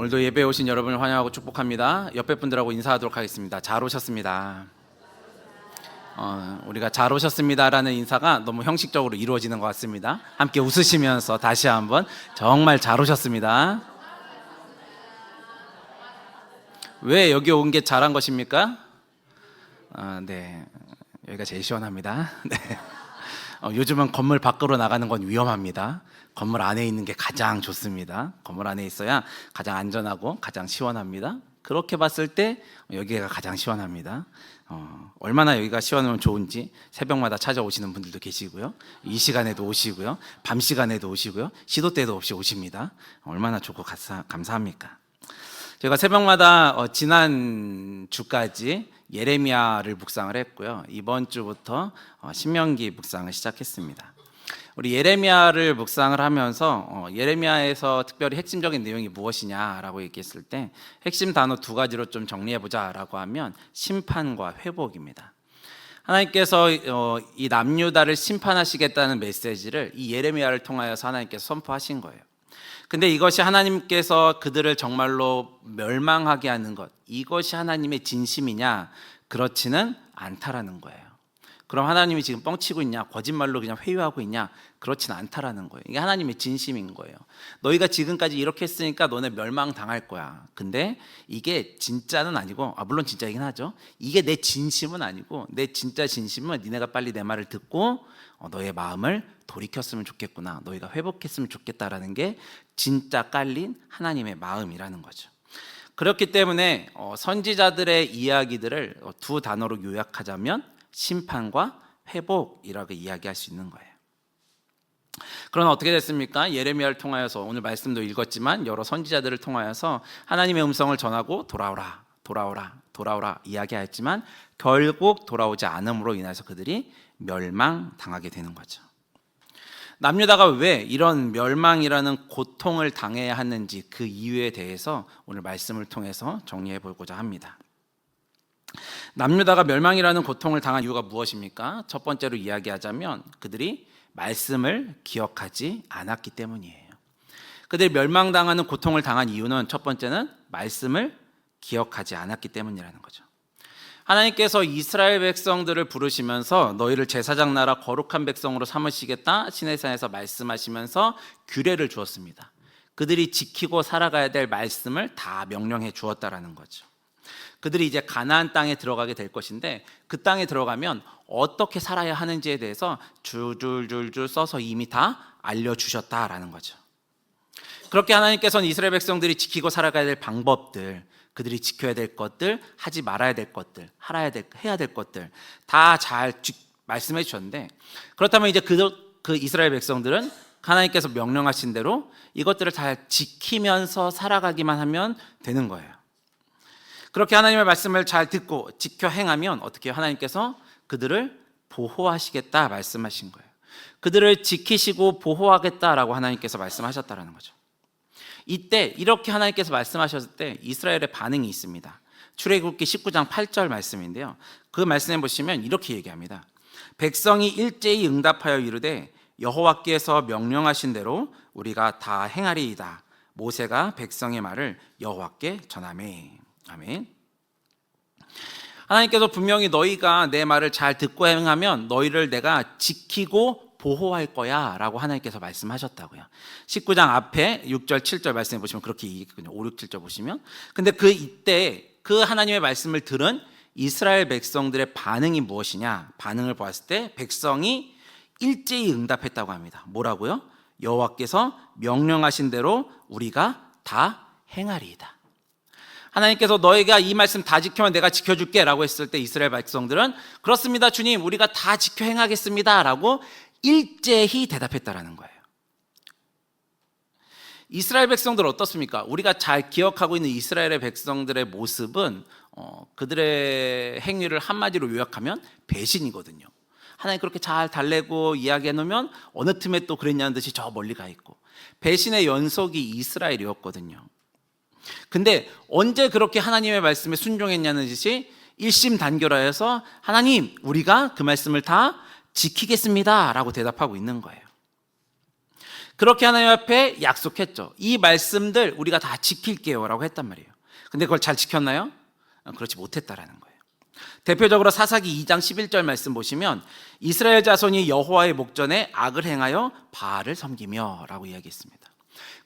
오늘도 예배에 오신 여러분을 환영하고 축복합니다. 옆에 분들하고 인사하도록 하겠습니다. 잘 오셨습니다. 우리가 잘 오셨습니다라는 인사가 너무 형식적으로 이루어지는 것 같습니다. 함께 웃으시면서 다시 한번 정말 잘 오셨습니다. 왜 여기 온 게 잘한 것입니까? 네, 여기가 제일 시원합니다. 네. 요즘은 건물 밖으로 나가는 건 위험합니다. 건물 안에 있는 게 가장 좋습니다. 건물 안에 있어야 가장 안전하고 가장 시원합니다. 그렇게 봤을 때 여기가 가장 시원합니다. 얼마나 여기가 시원하면 좋은지 새벽마다 찾아오시는 분들도 계시고요. 이 시간에도 오시고요. 밤 시간에도 오시고요. 시도 때도 없이 오십니다. 얼마나 좋고 감사합니까? 제가 새벽마다 지난 주까지 예레미야를 묵상을 했고요. 이번 주부터 신명기 묵상을 시작했습니다. 우리 예레미야를 묵상을 하면서 예레미야에서 특별히 핵심적인 내용이 무엇이냐라고 얘기했을 때 핵심 단어 두 가지로 좀 정리해보자라고 하면 심판과 회복입니다. 하나님께서 이 남유다를 심판하시겠다는 메시지를 이 예레미야를 통하여서 하나님께서 선포하신 거예요. 근데 이것이 하나님께서 그들을 정말로 멸망하게 하는 것, 이것이 하나님의 진심이냐? 그렇지는 않다라는 거예요. 그럼 하나님이 지금 뻥치고 있냐? 거짓말로 그냥 회유하고 있냐? 그렇지는 않다라는 거예요. 이게 하나님의 진심인 거예요. 너희가 지금까지 이렇게 했으니까 너네 멸망당할 거야. 근데 이게 진짜는 아니고, 물론 진짜이긴 하죠. 이게 내 진심은 아니고, 내 진짜 진심은 니네가 빨리 내 말을 듣고 너의 마음을 돌이켰으면 좋겠구나, 너희가 회복했으면 좋겠다라는 게 진짜 깔린 하나님의 마음이라는 거죠. 그렇기 때문에 선지자들의 이야기들을 두 단어로 요약하자면 심판과 회복이라고 이야기할 수 있는 거예요. 그러나 어떻게 됐습니까? 예레미야를 통하여서, 오늘 말씀도 읽었지만 여러 선지자들을 통하여서 하나님의 음성을 전하고 돌아오라, 돌아오라, 돌아오라 이야기했지만 결국 돌아오지 않음으로 인해서 그들이 멸망당하게 되는 거죠. 남유다가 왜 이런 멸망이라는 고통을 당해야 하는지 그 이유에 대해서 오늘 말씀을 통해서 정리해 보고자 합니다. 남유다가 멸망이라는 고통을 당한 이유가 무엇입니까? 첫 번째로 이야기하자면 그들이 말씀을 기억하지 않았기 때문이에요. 그들이 멸망당하는 고통을 당한 이유는 첫 번째는 말씀을 기억하지 않았기 때문이라는 거죠. 하나님께서 이스라엘 백성들을 부르시면서 너희를 제사장 나라 거룩한 백성으로 삼으시겠다 시내산에서 말씀하시면서 규례를 주었습니다. 그들이 지키고 살아가야 될 말씀을 다 명령해 주었다라는 거죠. 그들이 이제 가나안 땅에 들어가게 될 것인데 그 땅에 들어가면 어떻게 살아야 하는지에 대해서 줄줄줄줄 써서 이미 다 알려주셨다라는 거죠. 그렇게 하나님께서는 이스라엘 백성들이 지키고 살아가야 될 방법들, 그들이 지켜야 될 것들, 하지 말아야 될 것들, 해야 될 것들 다 잘 말씀해 주셨는데, 그렇다면 이제 그 이스라엘 백성들은 하나님께서 명령하신 대로 이것들을 잘 지키면서 살아가기만 하면 되는 거예요. 그렇게 하나님의 말씀을 잘 듣고 지켜 행하면 어떻게 하나님께서 그들을 보호하시겠다 말씀하신 거예요. 그들을 지키시고 보호하겠다라고 하나님께서 말씀하셨다라는 거죠. 이때 이렇게 하나님께서 말씀하셨을 때 이스라엘의 반응이 있습니다. 출애굽기 19장 8절 말씀인데요. 그 말씀에 보시면 이렇게 얘기합니다. 백성이 일제히 응답하여 이르되 여호와께서 명령하신 대로 우리가 다 행하리이다. 모세가 백성의 말을 여호와께 전하매. 아멘. 하나님께서 분명히 너희가 내 말을 잘 듣고 행하면 너희를 내가 지키고 보호할 거야 라고 하나님께서 말씀하셨다고요. 19장 앞에 6절 7절 말씀해 보시면 그렇게 얘기했거든요. 5, 6, 7절 보시면. 근데 이때 그 하나님의 말씀을 들은 이스라엘 백성들의 반응이 무엇이냐? 반응을 보았을 때 백성이 일제히 응답했다고 합니다. 뭐라고요? 여호와께서 명령하신 대로 우리가 다 행하리이다. 하나님께서 너희가 이 말씀 다 지키면 내가 지켜줄게 라고 했을 때 이스라엘 백성들은 그렇습니다 주님, 우리가 다 지켜 행하겠습니다 라고 일제히 대답했다라는 거예요. 이스라엘 백성들 어떻습니까? 우리가 잘 기억하고 있는 이스라엘의 백성들의 모습은 그들의 행위를 한마디로 요약하면 배신이거든요. 하나님 그렇게 잘 달래고 이야기해 놓으면 어느 틈에 또 그랬냐는 듯이 저 멀리 가 있고, 배신의 연속이 이스라엘이었거든요. 근데 언제 그렇게 하나님의 말씀에 순종했냐는 듯이 일심단결하여서 하나님, 우리가 그 말씀을 다 지키겠습니다 라고 대답하고 있는 거예요. 그렇게 하나님 앞에 약속했죠. 이 말씀들 우리가 다 지킬게요 라고 했단 말이에요. 근데 그걸 잘 지켰나요? 그렇지 못했다라는 거예요. 대표적으로 사사기 2장 11절 말씀 보시면 이스라엘 자손이 여호와의 목전에 악을 행하여 바알을 섬기며 라고 이야기했습니다.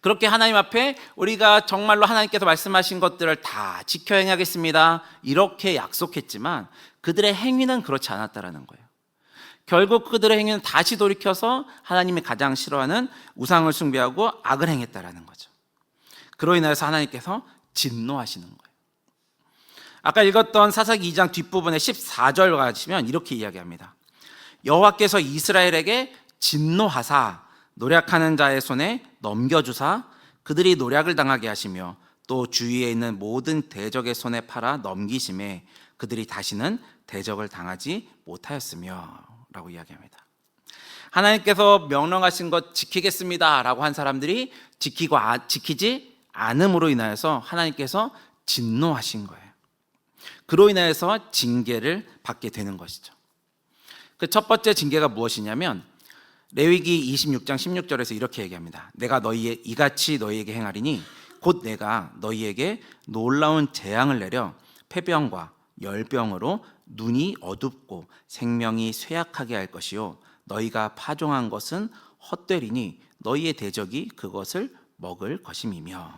그렇게 하나님 앞에 우리가 정말로 하나님께서 말씀하신 것들을 다 지켜 행하겠습니다 이렇게 약속했지만 그들의 행위는 그렇지 않았다라는 거예요. 결국 그들의 행위는 다시 돌이켜서 하나님이 가장 싫어하는 우상을 숭배하고 악을 행했다라는 거죠. 그로 인해서 하나님께서 진노하시는 거예요. 아까 읽었던 사사기 2장 뒷부분에 14절 가시면 이렇게 이야기합니다. 여호와께서 이스라엘에게 진노하사 노략하는 자의 손에 넘겨주사 그들이 노략을 당하게 하시며 또 주위에 있는 모든 대적의 손에 팔아 넘기심에 그들이 다시는 대적을 당하지 못하였으며 라고 이야기합니다. 하나님께서 명령하신 것 지키겠습니다 라고 한 사람들이 지키지 않음으로 인하여서 하나님께서 진노하신 거예요. 그로 인해서 징계를 받게 되는 것이죠. 그 첫 번째 징계가 무엇이냐면 레위기 26장 16절에서 이렇게 얘기합니다. 내가 이같이 너희에게 행하리니 곧 내가 너희에게 놀라운 재앙을 내려 폐병과 열병으로 눈이 어둡고 생명이 쇠약하게 할 것이요 너희가 파종한 것은 헛되리니 너희의 대적이 그것을 먹을 것임이며.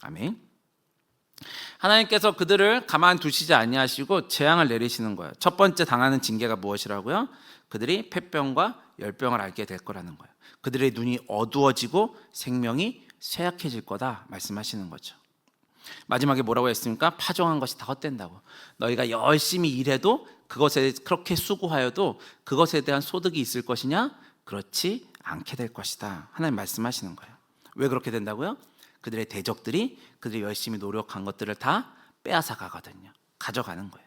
아멘. 하나님께서 그들을 가만두시지 아니하시고 재앙을 내리시는 거예요. 첫 번째 당하는 징계가 무엇이라고요? 그들이 폐병과 열병을 앓게 될 거라는 거예요. 그들의 눈이 어두워지고 생명이 쇠약해질 거다 말씀하시는 거죠. 마지막에 뭐라고 했습니까? 파종한 것이 다 헛된다고. 너희가 열심히 일해도 그것에 그렇게 수고하여도 그것에 대한 소득이 있을 것이냐? 그렇지 않게 될 것이다. 하나님 말씀하시는 거예요. 왜 그렇게 된다고요? 그들의 대적들이 그들이 열심히 노력한 것들을 다 빼앗아 가거든요. 가져가는 거예요.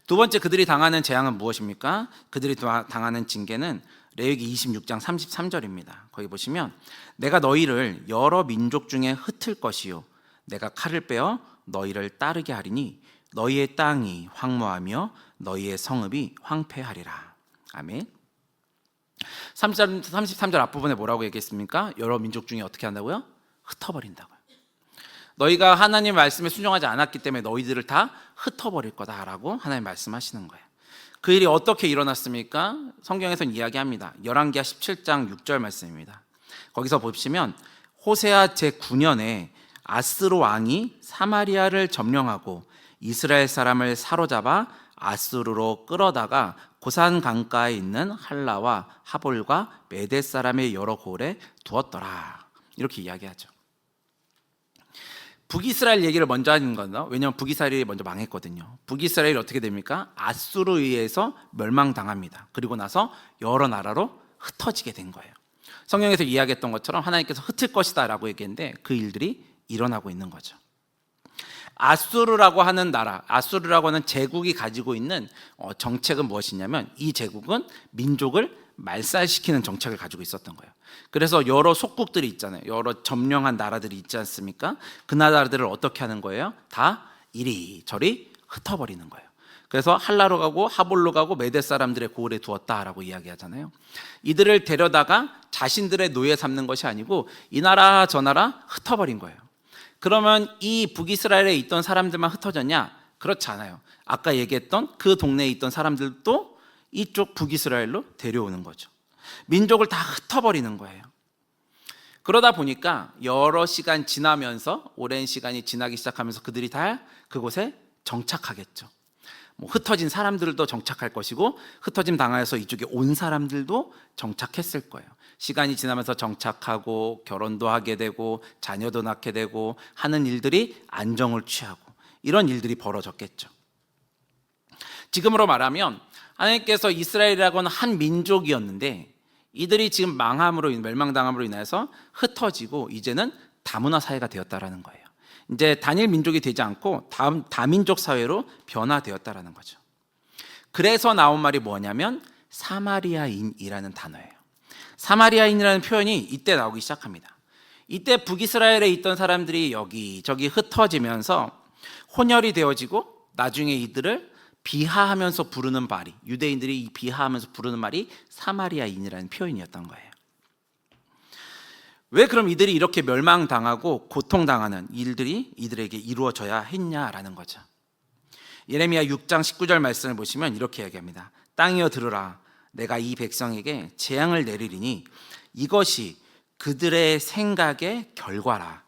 두 번째 그들이 당하는 재앙은 무엇입니까? 그들이 당하는 징계는 레위기 26장 33절입니다. 거기 보시면 내가 너희를 여러 민족 중에 흩을 것이요 내가 칼을 빼어 너희를 따르게 하리니 너희의 땅이 황무하며 너희의 성읍이 황폐하리라. 아멘. 33절 앞부분에 뭐라고 얘기했습니까? 여러 민족 중에 어떻게 한다고요? 흩어버린다고요. 너희가 하나님 말씀에 순종하지 않았기 때문에 너희들을 다 흩어버릴 거다라고 하나님 말씀하시는 거예요. 그 일이 어떻게 일어났습니까? 성경에서는 이야기합니다. 열왕기하 17장 6절 말씀입니다. 거기서 보시면 호세아 제9년에 아스로 왕이 사마리아를 점령하고 이스라엘 사람을 사로잡아 아수르로 끌어다가 고산 강가에 있는 할라와 하볼과 메대 사람의 여러 고을에 두었더라. 이렇게 이야기하죠. 북이스라엘 얘기를 먼저 하는 거죠. 왜냐하면 북이스라엘이 먼저 망했거든요. 북이스라엘이 어떻게 됩니까? 아수르에 의해서 멸망당합니다. 그리고 나서 여러 나라로 흩어지게 된 거예요. 성경에서 이야기했던 것처럼 하나님께서 흩을 것이다 라고 얘기했는데 그 일들이 일어나고 있는 거죠. 아수르라고 하는 나라, 아수르라고 하는 제국이 가지고 있는 정책은 무엇이냐면 이 제국은 민족을 말살시키는 정책을 가지고 있었던 거예요. 그래서 여러 속국들이 있잖아요. 여러 점령한 나라들이 있지 않습니까? 그 나라들을 어떻게 하는 거예요? 다 이리저리 흩어버리는 거예요. 그래서 할라로 가고 하볼로 가고 메대 사람들의 고을에 두었다라고 이야기하잖아요. 이들을 데려다가 자신들의 노예 삼는 것이 아니고 이 나라 저 나라 흩어버린 거예요. 그러면 이 북이스라엘에 있던 사람들만 흩어졌냐? 그렇지 않아요. 아까 얘기했던 그 동네에 있던 사람들도 이쪽 북이스라엘로 데려오는 거죠. 민족을 다 흩어버리는 거예요. 그러다 보니까 여러 시간 지나면서 오랜 시간이 지나기 시작하면서 그들이 다 그곳에 정착하겠죠. 흩어진 사람들도 정착할 것이고 흩어짐 당하여서 이쪽에 온 사람들도 정착했을 거예요. 시간이 지나면서 정착하고 결혼도 하게 되고 자녀도 낳게 되고 하는 일들이 안정을 취하고 이런 일들이 벌어졌겠죠. 지금으로 말하면 하나님께서 이스라엘이라고 하는 한 민족이었는데 이들이 지금 멸망당함으로 인해서 흩어지고 이제는 다문화 사회가 되었다라는 거예요. 이제 단일 민족이 되지 않고 다민족 사회로 변화되었다라는 거죠. 그래서 나온 말이 뭐냐면 사마리아인이라는 단어예요. 사마리아인이라는 표현이 이때 나오기 시작합니다. 이때 북이스라엘에 있던 사람들이 여기저기 흩어지면서 혼혈이 되어지고 나중에 이들을 비하하면서 부르는 말이, 유대인들이 비하하면서 부르는 말이 사마리아인이라는 표현이었던 거예요. 왜 그럼 이들이 이렇게 멸망당하고 고통당하는 일들이 이들에게 이루어져야 했냐라는 거죠. 예레미야 6장 19절 말씀을 보시면 이렇게 얘기합니다. 땅이여 들으라. 내가 이 백성에게 재앙을 내리리니 이것이 그들의 생각의 결과라.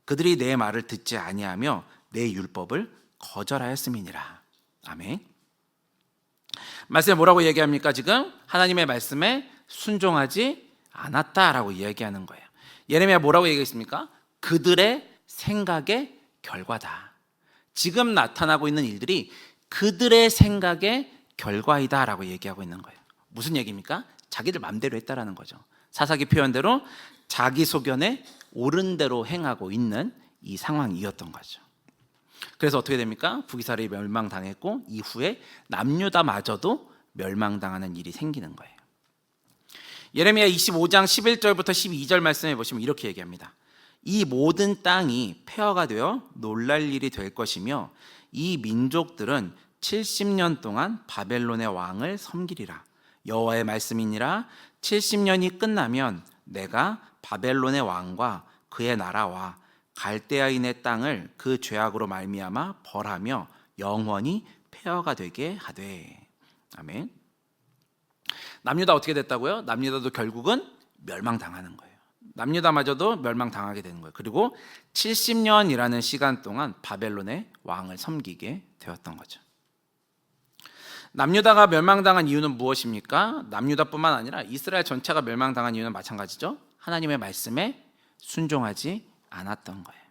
그들이 내 말을 듣지 아니하며 내 율법을 거절하였음이니라. 아멘. 말씀에 뭐라고 얘기합니까? 지금 하나님의 말씀에 순종하지 않았다라고 이야기하는 거예요. 예레미야 뭐라고 얘기했습니까? 그들의 생각의 결과다. 지금 나타나고 있는 일들이 그들의 생각의 결과이다라고 얘기하고 있는 거예요. 무슨 얘기입니까? 자기들 마음대로 했다라는 거죠. 사사기 표현대로 자기 소견에 옳은 대로 행하고 있는 이 상황이었던 거죠. 그래서 어떻게 됩니까? 북이스라엘이 멸망당했고 이후에 남유다마저도 멸망당하는 일이 생기는 거예요. 예레미야 25장 11절부터 12절 말씀에 보시면 이렇게 얘기합니다. 이 모든 땅이 폐허가 되어 놀랄 일이 될 것이며 이 민족들은 70년 동안 바벨론의 왕을 섬기리라. 여호와의 말씀이니라. 70년이 끝나면 내가 바벨론의 왕과 그의 나라와 갈대아인의 땅을 그 죄악으로 말미암아 벌하며 영원히 폐허가 되게 하되. 아멘. 남유다 어떻게 됐다고요? 남유다도 결국은 멸망당하는 거예요. 남유다마저도 멸망당하게 되는 거예요. 그리고 70년이라는 시간 동안 바벨론의 왕을 섬기게 되었던 거죠. 남유다가 멸망당한 이유는 무엇입니까? 남유다뿐만 아니라 이스라엘 전체가 멸망당한 이유는 마찬가지죠. 하나님의 말씀에 순종하지 않았던 거예요.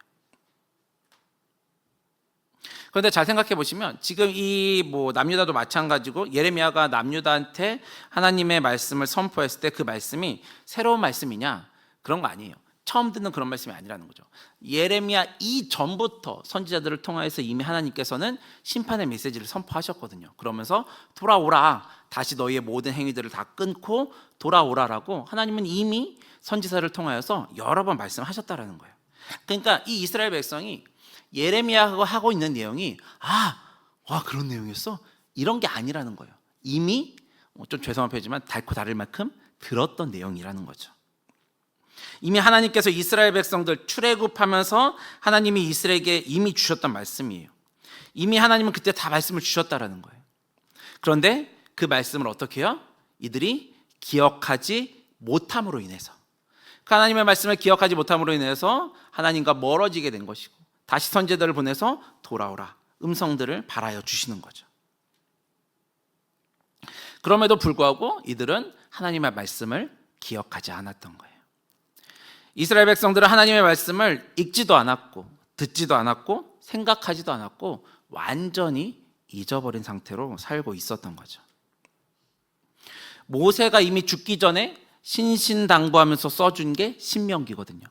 그런데 잘 생각해 보시면 지금 이 남유다도 마찬가지고 예레미야가 남유다한테 하나님의 말씀을 선포했을 때 그 말씀이 새로운 말씀이냐? 그런 거 아니에요. 처음 듣는 그런 말씀이 아니라는 거죠. 예레미야 이전부터 선지자들을 통하여서 이미 하나님께서는 심판의 메시지를 선포하셨거든요. 그러면서 돌아오라. 다시 너희의 모든 행위들을 다 끊고 돌아오라라고 하나님은 이미 선지자를 통하여서 여러 번 말씀하셨다라는 거예요. 그러니까 이 이스라엘 백성이 예레미야가 하고 있는 내용이 그런 내용이었어? 이런 게 아니라는 거예요. 이미 좀 죄송한 표현이지만 닳고 다를 만큼 들었던 내용이라는 거죠. 이미 하나님께서 이스라엘 백성들 출애굽하면서 하나님이 이스라엘에게 이미 주셨던 말씀이에요. 이미 하나님은 그때 다 말씀을 주셨다라는 거예요. 그런데 그 말씀을 어떻게 해요? 이들이 기억하지 못함으로 인해서, 하나님의 말씀을 기억하지 못함으로 인해서 하나님과 멀어지게 된 것이고 다시 선지자들을 보내서 돌아오라 음성들을 발하여 주시는 거죠. 그럼에도 불구하고 이들은 하나님의 말씀을 기억하지 않았던 거예요. 이스라엘 백성들은 하나님의 말씀을 읽지도 않았고 듣지도 않았고 생각하지도 않았고 완전히 잊어버린 상태로 살고 있었던 거죠. 모세가 이미 죽기 전에 신신당부하면서 써준 게 신명기거든요.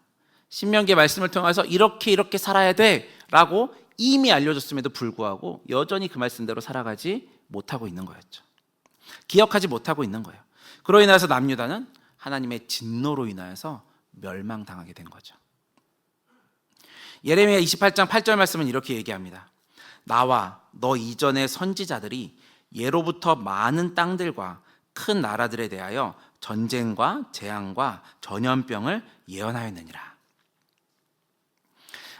신명기의 말씀을 통해서 이렇게 살아야 돼 라고 이미 알려줬음에도 불구하고 여전히 그 말씀대로 살아가지 못하고 있는 거였죠. 기억하지 못하고 있는 거예요. 그로 인해서 남유다는 하나님의 진노로 인하여서 멸망당하게 된 거죠. 예레미야 28장 8절 말씀은 이렇게 얘기합니다. 나와 너 이전의 선지자들이 예로부터 많은 땅들과 큰 나라들에 대하여 전쟁과 재앙과 전염병을 예언하였느니라.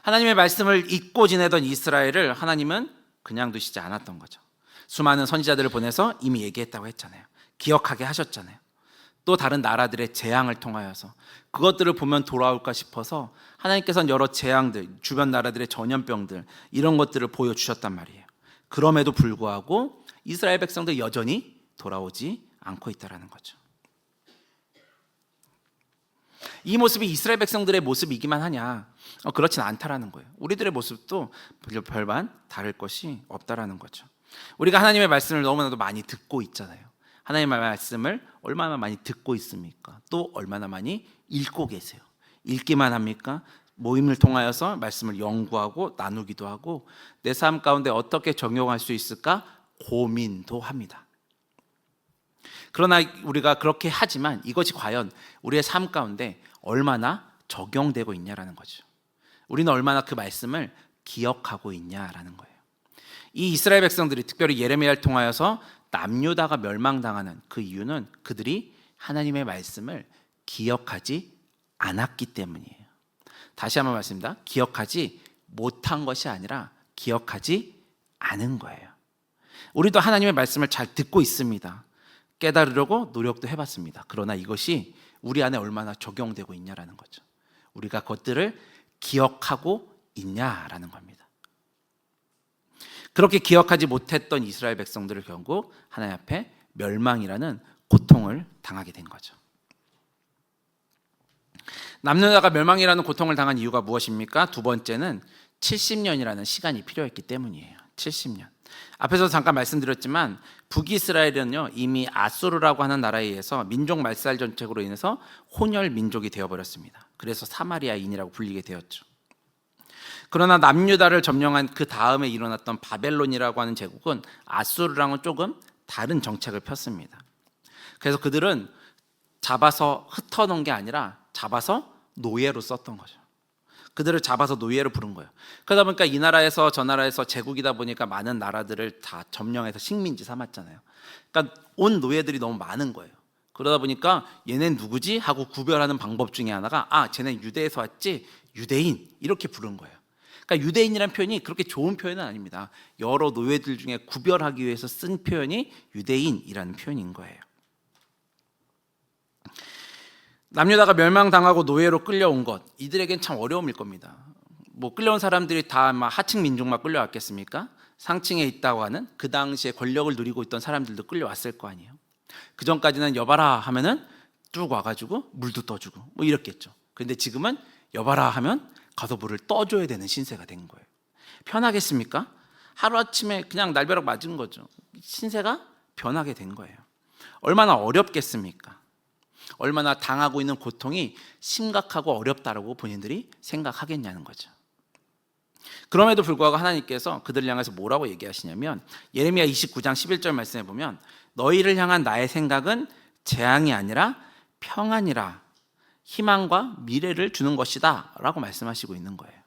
하나님의 말씀을 잊고 지내던 이스라엘을 하나님은 그냥 두시지 않았던 거죠. 수많은 선지자들을 보내서 이미 얘기했다고 했잖아요. 기억하게 하셨잖아요. 또 다른 나라들의 재앙을 통하여서 그것들을 보면 돌아올까 싶어서 하나님께서는 여러 재앙들, 주변 나라들의 전염병들 이런 것들을 보여주셨단 말이에요. 그럼에도 불구하고 이스라엘 백성들 여전히 돌아오지 않고 있다는 거죠. 이 모습이 이스라엘 백성들의 모습이기만 하냐? 그렇진 않다라는 거예요. 우리들의 모습도 별반 다를 것이 없다라는 거죠. 우리가 하나님의 말씀을 너무나도 많이 듣고 있잖아요. 하나님의 말씀을 얼마나 많이 듣고 있습니까? 또 얼마나 많이 읽고 계세요? 읽기만 합니까? 모임을 통하여서 말씀을 연구하고 나누기도 하고 내 삶 가운데 어떻게 적용할 수 있을까 고민도 합니다. 그러나 우리가 그렇게 하지만 이것이 과연 우리의 삶 가운데 얼마나 적용되고 있냐라는 거죠. 우리는 얼마나 그 말씀을 기억하고 있냐라는 거예요. 이 이스라엘 백성들이 특별히 예레미야를 통하여서 남유다가 멸망당하는 그 이유는 그들이 하나님의 말씀을 기억하지 않았기 때문이에요. 다시 한번 말씀드립니다. 기억하지 못한 것이 아니라 기억하지 않은 거예요. 우리도 하나님의 말씀을 잘 듣고 있습니다. 깨달으려고 노력도 해봤습니다. 그러나 이것이 우리 안에 얼마나 적용되고 있냐라는 거죠. 우리가 그것들을 기억하고 있냐라는 겁니다. 그렇게 기억하지 못했던 이스라엘 백성들을 결국 하나님 앞에 멸망이라는 고통을 당하게 된 거죠. 남유다가 멸망이라는 고통을 당한 이유가 무엇입니까? 두 번째는 70년이라는 시간이 필요했기 때문이에요. 70년. 앞에서 잠깐 말씀드렸지만 북이스라엘은요, 이미 아수르라고 하는 나라에 의해서 민족 말살 정책으로 인해서 혼혈 민족이 되어버렸습니다. 그래서 사마리아인이라고 불리게 되었죠. 그러나 남유다를 점령한 그 다음에 일어났던 바벨론이라고 하는 제국은 아수르랑은 조금 다른 정책을 폈습니다. 그래서 그들은 잡아서 흩어놓은 게 아니라 잡아서 노예로 썼던 거죠. 그들을 잡아서 노예로 부른 거예요. 그러다 보니까 이 나라에서 저 나라에서 제국이다 보니까 많은 나라들을 다 점령해서 식민지 삼았잖아요. 그러니까 온 노예들이 너무 많은 거예요. 그러다 보니까 얘는 누구지? 하고 구별하는 방법 중에 하나가 쟤는 유대에서 왔지? 유대인 이렇게 부른 거예요. 그러니까 유대인이라는 표현이 그렇게 좋은 표현은 아닙니다. 여러 노예들 중에 구별하기 위해서 쓴 표현이 유대인이라는 표현인 거예요. 남유다가 멸망당하고 노예로 끌려온 것, 이들에겐 참 어려움일 겁니다. 뭐 끌려온 사람들이 다 하층 민족만 끌려왔겠습니까? 상층에 있다고 하는 그 당시에 권력을 누리고 있던 사람들도 끌려왔을 거 아니에요. 그 전까지는 여봐라 하면은 뚝 와가지고 물도 떠주고 뭐 이랬겠죠. 그런데 지금은 여봐라 하면 가서 물을 떠줘야 되는 신세가 된 거예요. 편하겠습니까? 하루아침에 그냥 날벼락 맞은 거죠. 신세가 변하게 된 거예요. 얼마나 어렵겠습니까? 얼마나 당하고 있는 고통이 심각하고 어렵다라고 본인들이 생각하겠냐는 거죠. 그럼에도 불구하고 하나님께서 그들을 향해서 뭐라고 얘기하시냐면 예레미야 29장 11절 말씀에 보면 너희를 향한 나의 생각은 재앙이 아니라 평안이라 희망과 미래를 주는 것이다 라고 말씀하시고 있는 거예요.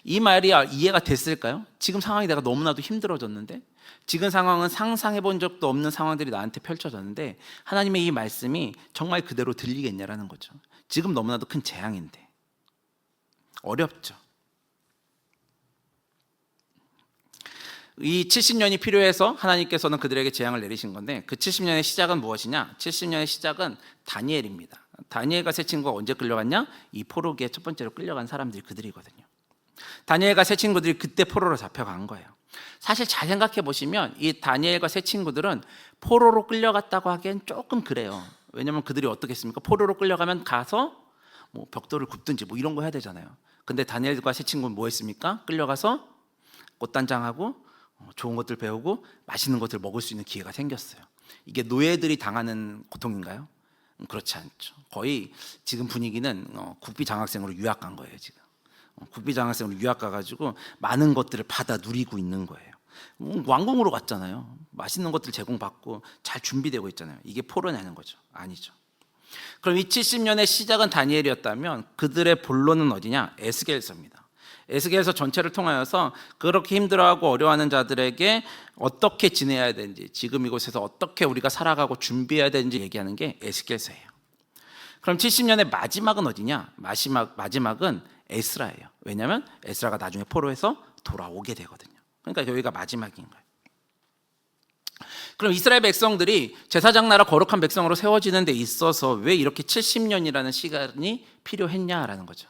이 말이 이해가 됐을까요? 지금 상황이 내가 너무나도 힘들어졌는데, 지금 상황은 상상해 본 적도 없는 상황들이 나한테 펼쳐졌는데 하나님의 이 말씀이 정말 그대로 들리겠냐라는 거죠. 지금 너무나도 큰 재앙인데 어렵죠. 이 70년이 필요해서 하나님께서는 그들에게 재앙을 내리신 건데, 그 70년의 시작은 무엇이냐? 70년의 시작은 다니엘입니다. 다니엘과 세 친구가 언제 끌려갔냐? 이 포로기에 첫 번째로 끌려간 사람들이 그들이거든요. 다니엘과 세 친구들이 그때 포로로 잡혀간 거예요. 사실 잘 생각해 보시면 이 다니엘과 세 친구들은 포로로 끌려갔다고 하기엔 조금 그래요. 왜냐면 그들이 어떻게 했습니까? 포로로 끌려가면 가서 뭐 벽돌을 굽든지 뭐 이런 거 해야 되잖아요. 근데 다니엘과 세 친구는 뭐 했습니까? 끌려가서 꽃단장하고 좋은 것들 배우고 맛있는 것들 먹을 수 있는 기회가 생겼어요. 이게 노예들이 당하는 고통인가요? 그렇지 않죠. 거의 지금 분위기는 국비 장학생으로 유학 간 거예요. 지금 국비 장학생으로 유학 가가지고 많은 것들을 받아 누리고 있는 거예요. 왕궁으로 갔잖아요. 맛있는 것들 제공받고 잘 준비되고 있잖아요. 이게 포로냐는 거죠? 아니죠. 그럼 이 70년의 시작은 다니엘이었다면 그들의 본론은 어디냐? 에스겔서입니다. 에스겔서 전체를 통하여서 그렇게 힘들어하고 어려워하는 자들에게 어떻게 지내야 되는지, 지금 이곳에서 어떻게 우리가 살아가고 준비해야 되는지 얘기하는 게 에스겔서예요. 그럼 70년의 마지막은 어디냐? 마지막은 에스라예요. 왜냐하면 에스라가 나중에 포로에서 돌아오게 되거든요. 그러니까 여기가 마지막인 거예요. 그럼 이스라엘 백성들이 제사장 나라 거룩한 백성으로 세워지는 데 있어서 왜 이렇게 70년이라는 시간이 필요했냐라는 거죠.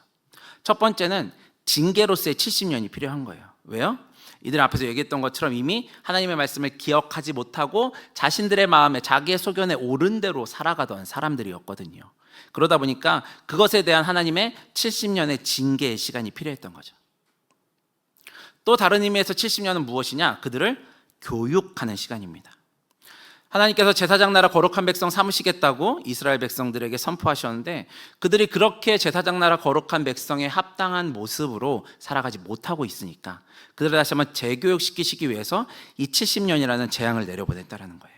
첫 번째는 징계로서의 70년이 필요한 거예요. 왜요? 이들 앞에서 얘기했던 것처럼 이미 하나님의 말씀을 기억하지 못하고 자신들의 마음에 자기의 소견에 옳은 대로 살아가던 사람들이었거든요. 그러다 보니까 그것에 대한 하나님의 70년의 징계의 시간이 필요했던 거죠. 또 다른 의미에서 70년은 무엇이냐? 그들을 교육하는 시간입니다. 하나님께서 제사장 나라 거룩한 백성 삼으시겠다고 이스라엘 백성들에게 선포하셨는데 그들이 그렇게 제사장 나라 거룩한 백성에 합당한 모습으로 살아가지 못하고 있으니까 그들을 다시 한번 재교육시키시기 위해서 이 70년이라는 재앙을 내려보냈다는 거예요.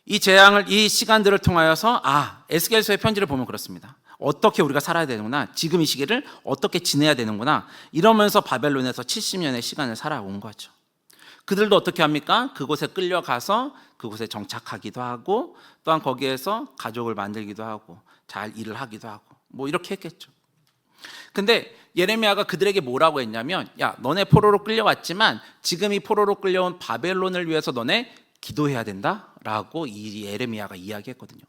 이 시간들을 통하여서 에스겔서의 편지를 보면 그렇습니다. 어떻게 우리가 살아야 되는구나, 지금 이 시기를 어떻게 지내야 되는구나, 이러면서 바벨론에서 70년의 시간을 살아온 거죠. 그들도 어떻게 합니까? 그곳에 끌려가서 그곳에 정착하기도 하고 또한 거기에서 가족을 만들기도 하고 잘 일을 하기도 하고 뭐 이렇게 했겠죠. 근데 예레미야가 그들에게 뭐라고 했냐면, 야, 너네 포로로 끌려왔지만 지금 이 포로로 끌려온 바벨론을 위해서 너네 기도해야 된다라고 이 예레미야가 이야기했거든요.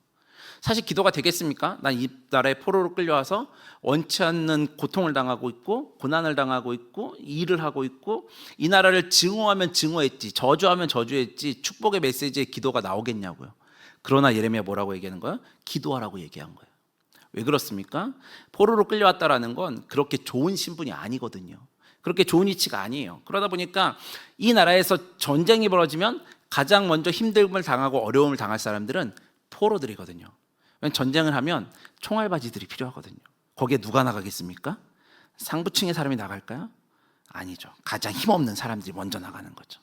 사실 기도가 되겠습니까? 난 이 나라에 포로로 끌려와서 원치 않는 고통을 당하고 있고 고난을 당하고 있고 일을 하고 있고 이 나라를 증오하면 증오했지, 저주하면 저주했지, 축복의 메시지에 기도가 나오겠냐고요. 그러나 예레미야 뭐라고 얘기하는 거예요? 기도하라고 얘기한 거예요. 왜 그렇습니까? 포로로 끌려왔다라는 건 그렇게 좋은 신분이 아니거든요. 그렇게 좋은 위치가 아니에요. 그러다 보니까 이 나라에서 전쟁이 벌어지면 가장 먼저 힘듦을 당하고 어려움을 당할 사람들은 포로들이거든요. 전쟁을 하면 총알바지들이 필요하거든요. 거기에 누가 나가겠습니까? 상부층의 사람이 나갈까요? 아니죠. 가장 힘없는 사람들이 먼저 나가는 거죠.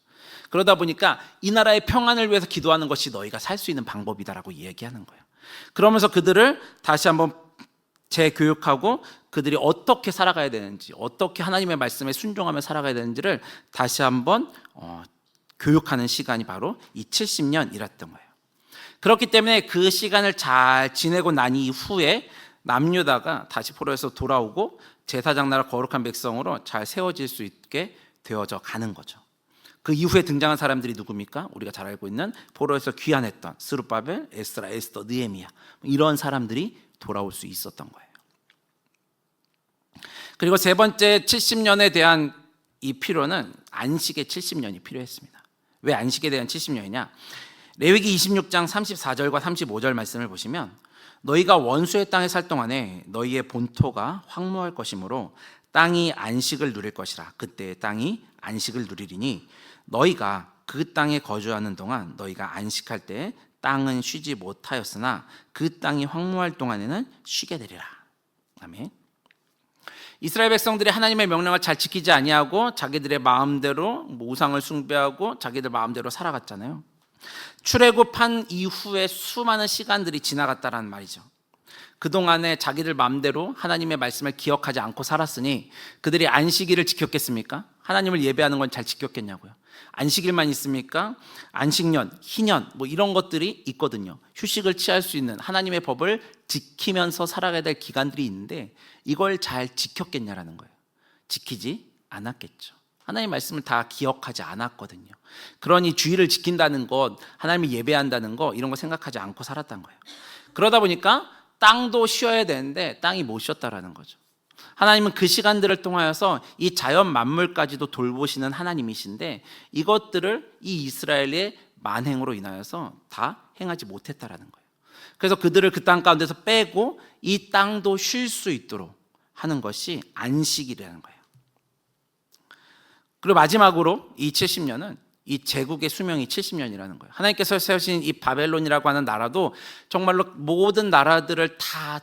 그러다 보니까 이 나라의 평안을 위해서 기도하는 것이 너희가 살 수 있는 방법이다라고 얘기하는 거예요. 그러면서 그들을 다시 한번 재교육하고 그들이 어떻게 살아가야 되는지, 어떻게 하나님의 말씀에 순종하며 살아가야 되는지를 다시 한번 교육하는 시간이 바로 이 70년이랬던 거예요. 그렇기 때문에 그 시간을 잘 지내고 난 이후에 남유다가 다시 포로에서 돌아오고 제사장 나라 거룩한 백성으로 잘 세워질 수 있게 되어져 가는 거죠. 그 이후에 등장한 사람들이 누굽니까? 우리가 잘 알고 있는 포로에서 귀환했던 스룹바벨, 에스라, 에스더, 느헤미야, 이런 사람들이 돌아올 수 있었던 거예요. 그리고 세 번째 70년에 대한 이 필요는 안식의 70년이 필요했습니다. 왜 안식에 대한 70년이냐? 레위기 26장 34절과 35절 말씀을 보시면, 너희가 원수의 땅에 살 동안에 너희의 본토가 황무할 것이므로 땅이 안식을 누릴 것이라. 그때 땅이 안식을 누리리니 너희가 그 땅에 거주하는 동안 너희가 안식할 때 땅은 쉬지 못하였으나 그 땅이 황무할 동안에는 쉬게 되리라. 아멘. 이스라엘 백성들이 하나님의 명령을 잘 지키지 아니하고 자기들의 마음대로 우상을 숭배하고 자기들 마음대로 살아갔잖아요. 출애굽한 이후에 수많은 시간들이 지나갔다라는 말이죠. 그동안에 자기들 마음대로 하나님의 말씀을 기억하지 않고 살았으니 그들이 안식일을 지켰겠습니까? 하나님을 예배하는 건 잘 지켰겠냐고요. 안식일만 있습니까? 안식년, 희년 뭐 이런 것들이 있거든요. 휴식을 취할 수 있는 하나님의 법을 지키면서 살아가야 될 기간들이 있는데 이걸 잘 지켰겠냐라는 거예요. 지키지 않았겠죠. 하나님의 말씀을 다 기억하지 않았거든요. 그러니 주의를 지킨다는 것, 하나님을 예배한다는 것 이런 거 생각하지 않고 살았던 거예요. 그러다 보니까 땅도 쉬어야 되는데 땅이 못 쉬었다라는 거죠. 하나님은 그 시간들을 통하여서 이 자연 만물까지도 돌보시는 하나님이신데 이것들을 이 이스라엘의 만행으로 인하여서 다 행하지 못했다라는 거예요. 그래서 그들을 그 땅 가운데서 빼고 이 땅도 쉴 수 있도록 하는 것이 안식이라는 거예요. 그리고 마지막으로 이 70년은 이 제국의 수명이 70년이라는 거예요. 하나님께서 세우신 이 바벨론이라고 하는 나라도 정말로 모든 나라들을 다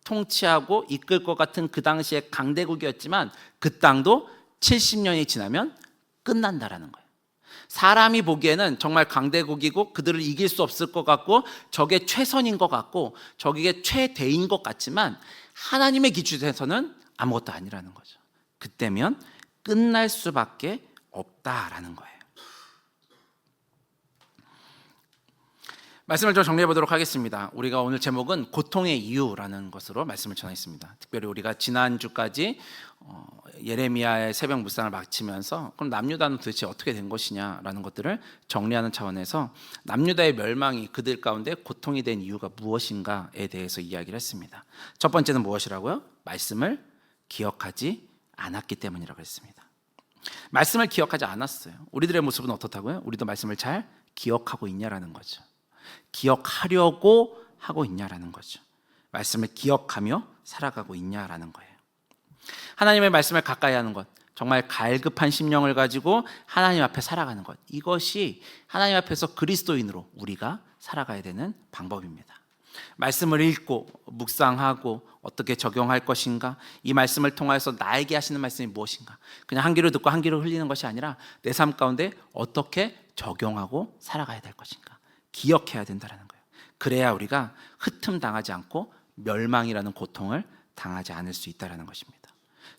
통치하고 이끌 것 같은 그 당시의 강대국이었지만 그 땅도 70년이 지나면 끝난다라는 거예요. 사람이 보기에는 정말 강대국이고 그들을 이길 수 없을 것 같고 저게 최선인 것 같고 저게 최대인 것 같지만 하나님의 기준에서는 아무것도 아니라는 거죠. 그때면 끝날 수밖에 없다라는 거예요. 말씀을 좀 정리해 보도록 하겠습니다. 우리가 오늘 제목은 고통의 이유라는 것으로 말씀을 전했습니다. 특별히 우리가 지난주까지 예레미야의 새벽 묵상을 마치면서 그럼 남유다는 도대체 어떻게 된 것이냐라는 것들을 정리하는 차원에서 남유다의 멸망이 그들 가운데 고통이 된 이유가 무엇인가에 대해서 이야기를 했습니다. 첫 번째는 무엇이라고요? 말씀을 기억하지 않았기 때문이라고 했습니다. 말씀을 기억하지 않았어요. 우리들의 모습은 어떻다고요? 우리도 말씀을 잘 기억하고 있냐라는 거죠. 기억하려고 하고 있냐라는 거죠. 말씀을 기억하며 살아가고 있냐라는 거예요. 하나님의 말씀을 가까이 하는 것, 정말 갈급한 심령을 가지고 하나님 앞에 살아가는 것, 이것이 하나님 앞에서 그리스도인으로 우리가 살아가야 되는 방법입니다. 말씀을 읽고 묵상하고 어떻게 적용할 것인가, 이 말씀을 통해서 나에게 하시는 말씀이 무엇인가, 그냥 한 귀로 듣고 한 귀로 흘리는 것이 아니라 내 삶 가운데 어떻게 적용하고 살아가야 될 것인가 기억해야 된다는 거예요. 그래야 우리가 흩음당하지 않고 멸망이라는 고통을 당하지 않을 수 있다는 것입니다.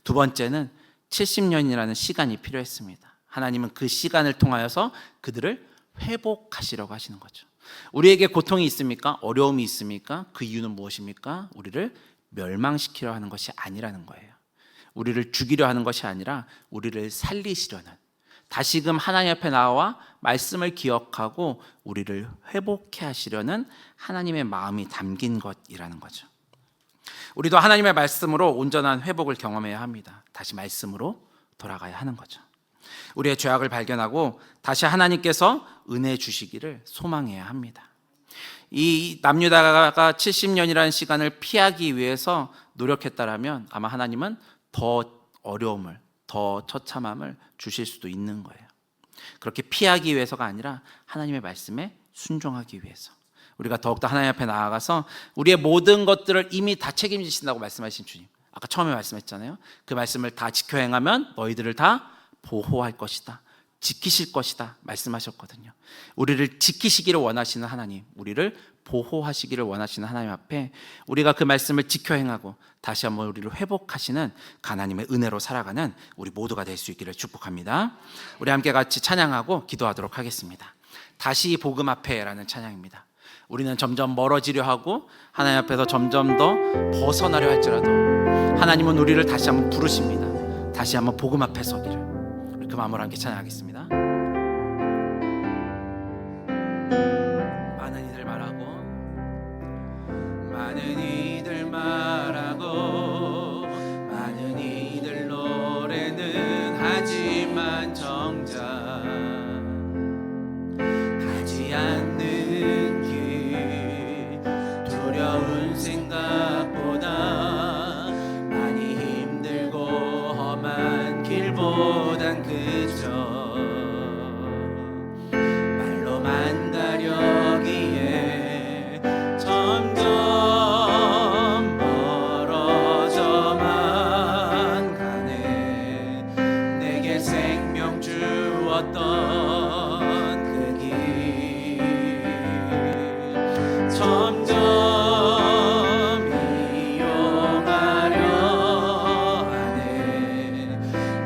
두 번째는 70년이라는 시간이 필요했습니다. 하나님은 그 시간을 통하여서 그들을 회복하시려고 하시는 거죠. 우리에게 고통이 있습니까? 어려움이 있습니까? 그 이유는 무엇입니까? 우리를 멸망시키려 하는 것이 아니라는 거예요. 우리를 죽이려 하는 것이 아니라 우리를 살리시려는, 다시금 하나님 앞에 나와 말씀을 기억하고 우리를 회복해 하시려는 하나님의 마음이 담긴 것이라는 거죠. 우리도 하나님의 말씀으로 온전한 회복을 경험해야 합니다. 다시 말씀으로 돌아가야 하는 거죠. 우리의 죄악을 발견하고 다시 하나님께서 은혜 주시기를 소망해야 합니다. 이 남유다가 70년이라는 시간을 피하기 위해서 노력했다라면 아마 하나님은 더 어려움을, 더 처참함을 주실 수도 있는 거예요. 그렇게 피하기 위해서가 아니라 하나님의 말씀에 순종하기 위해서, 우리가 더욱더 하나님 앞에 나아가서 우리의 모든 것들을 이미 다 책임지신다고 말씀하신 주님, 아까 처음에 말씀했잖아요. 그 말씀을 다 지켜 행하면 너희들을 다 보호할 것이다, 지키실 것이다 말씀하셨거든요. 우리를 지키시기를 원하시는 하나님, 우리를 보호하시기를 원하시는 하나님 앞에 우리가 그 말씀을 지켜 행하고 다시 한번 우리를 회복하시는 하나님의 은혜로 살아가는 우리 모두가 될 수 있기를 축복합니다. 우리 함께 같이 찬양하고 기도하도록 하겠습니다. 다시 복음 앞에라는 찬양입니다. 우리는 점점 멀어지려 하고 하나님 앞에서 점점 더 벗어나려 할지라도 하나님은 우리를 다시 한번 부르십니다. 다시 한번 복음 앞에 서기를. 우리 그 마음으로 함께 찬양하겠습니다. 많은 이들 말하고, 많은 이들 말하고, 많은 이들 노래는 하지만 정작 가지 않는 길, 두려운 생각보다 많이 힘들고 험한 길보단 그저 말로만 가려기에 점점 멀어져만 가네. 내게 생명 주었던 그 길 점점 이용하려 하네.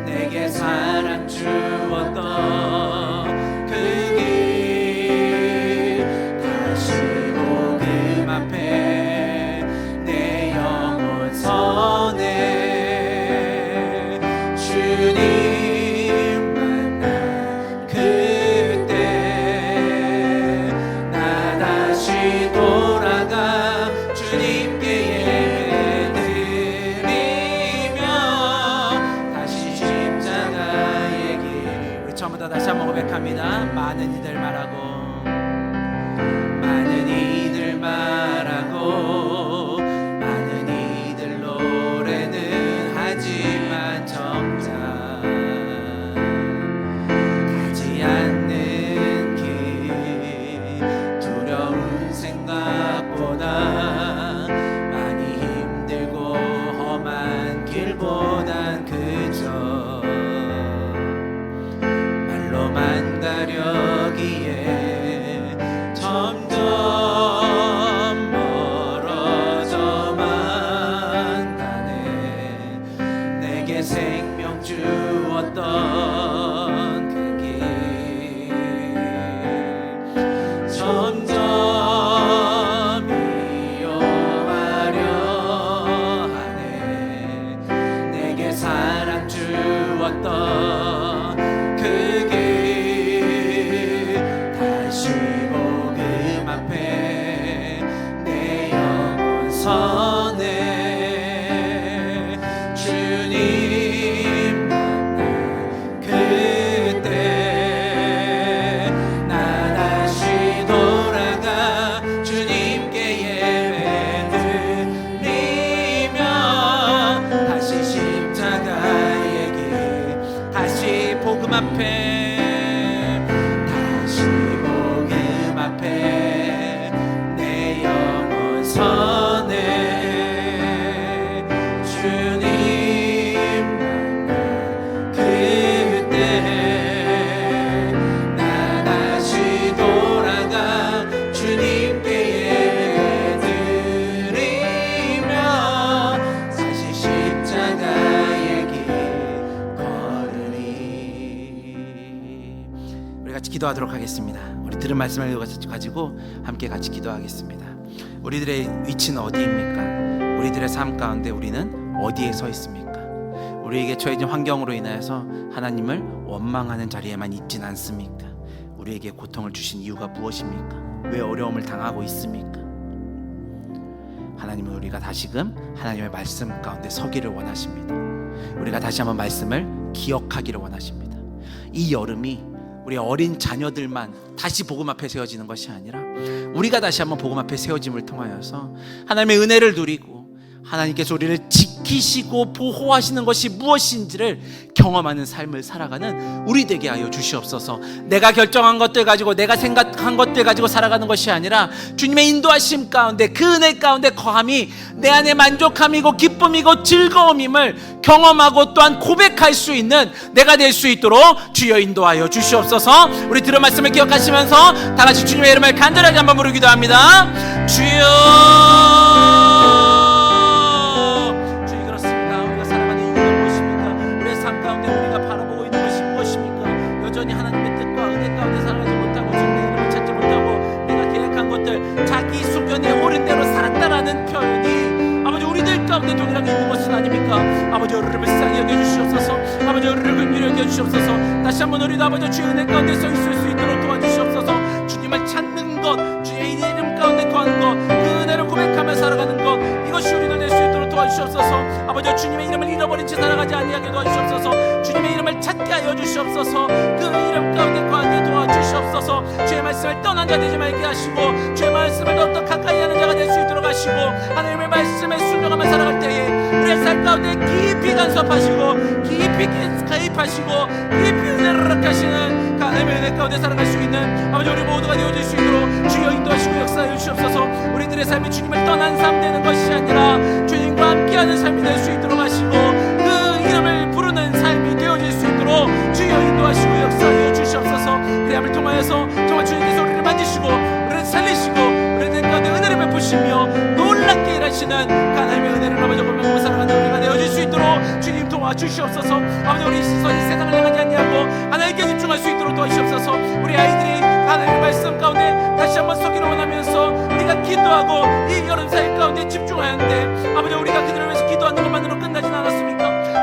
내게 사랑 주었던 그 길 다시 복음 앞에 내 영혼 서네. 주님 만난 그때 나 다시 돌아가 주님께 예배드리며 다시 십자가의 길. 우리 처음부터 다시 한번 고백합니다. 많은 이들 말하고, 많은 이들 말하고, 많은 이들 노래는 하지만 정작 가지 않는 길, 두려운 생각보다 많이 힘들고 험한 길보단 그저 말로만 가려기에 점점 멀어져만 가네. 내게 생명 주었던 그 길 점점 이용하려 하네. 내게 사랑 주었던 그 길 다시 복음 앞에 내 영혼 서네. 주님 만난 그때 나 다시 돌아가 주님께 예배드리며 다시 십자가의 길, 다시 복음 앞에, 다시 복음 앞에 내 영혼 서네. 기도하도록 하겠습니다. 우리 들은 말씀을 가지고 함께 같이 기도하겠습니다. 우리들의 위치는 어디입니까? 우리들의 삶 가운데 우리는 어디에 서 있습니까? 우리에게 처해진 환경으로 인하여서 하나님을 원망하는 자리에만 있진 않습니까? 우리에게 고통을 주신 이유가 무엇입니까? 왜 어려움을 당하고 있습니까? 하나님은 우리가 다시금 하나님의 말씀 가운데 서기를 원하십니다. 우리가 다시 한번 말씀을 기억하기를 원하십니다. 이 여름이 우리 어린 자녀들만 다시 복음 앞에 세워지는 것이 아니라 우리가 다시 한번 복음 앞에 세워짐을 통하여서 하나님의 은혜를 누리고 하나님께서 우리를 지키시고 보호하시는 것이 무엇인지를 경험하는 삶을 살아가는 우리 되게 하여 주시옵소서. 내가 결정한 것들 가지고, 내가 생각한 것들 가지고 살아가는 것이 아니라 주님의 인도하심 가운데, 그 은혜 가운데 거함이 내 안에 만족함이고 기쁨이고 즐거움임을 경험하고 또한 고백할 수 있는 내가 될 수 있도록 주여 인도하여 주시옵소서. 우리 들은 말씀을 기억하시면서 다 같이 주님의 이름을 간절하게 한번 부르기도 합니다. 주여. 여전히 하나님의 뜻과 은혜 가운데 살아가지 못하고 주님의 이름을 찾지 못하고 내가 계획한 것들, 자기 소견에 옳은 대로 살았다라는 표현이 아버지 우리들 가운데 동일하게 있는 것은 아닙니까? 아버지 우리를 불쌍히 여겨주시옵소서. 아버지 우리를 긍휼히 여겨주시옵소서. 다시 한번 우리도 아버지 주의 은혜 가운데 서 있을 수 있도록 도와주시옵소서. 주님을 찾는 것, 주의 이름 가운데 거하는 것, 그 은혜를 고백하며 살아가는 것, 이것이 우리가 될 수 있도록 도와주시옵소서. 아버지 주님의 이름을 잃어버린 채 살아가지 아니하게 도와주시옵소서. 주님의 이름을 찾게 하여 주시옵소서. 그 이름 가운데 거하게 도와주시옵소서. 주의 말씀을 떠난 자 되지 말게 하시고 주의 말씀을 더욱더 가까이 하는 자가 될 수 있도록 하시고 하나님의 말씀에 순종하며 살아갈 때에 우리의 삶 가운데 깊이 간섭하시고 깊이 가입하시고 깊이 은혜를 하시는 하나님의 은혜 가운데 살아갈 수 있는 아버지 우리 모두가 되어질 수 있도록 주여 인도하시고 역사하여 주시옵소서. 우리들의 삶이 주님을 떠난 삶 되는 것이 아니라 주님과 함께하는 삶이 될 수 있도록 하시고 그 이름을 부르는 삶이 되어질 수 있도록 주여 인도하시고 역사하여 주시옵소서. 그리함을 통하여서 정말 주님께서 우리를 만지시고 우리를 살리시고 우리들 가운데 은혜를 베푸시며 놀랍게 일하시는 하나님의 은혜를 아버지 보며 살아가는 우리가 되어질 수 있도록 주님 도와주시옵소서. 아버지 우리 시선이 세상을 향하지 아니하고 하나님께 집중할 수 있도록 도와주시옵소서. 우리 아이들이 하나님의 말씀 가운데 다시 한번 서기를 원하면서 우리가 기도하고 이 여름 사일 가운데 집중하는데 아버지 우리가 그들을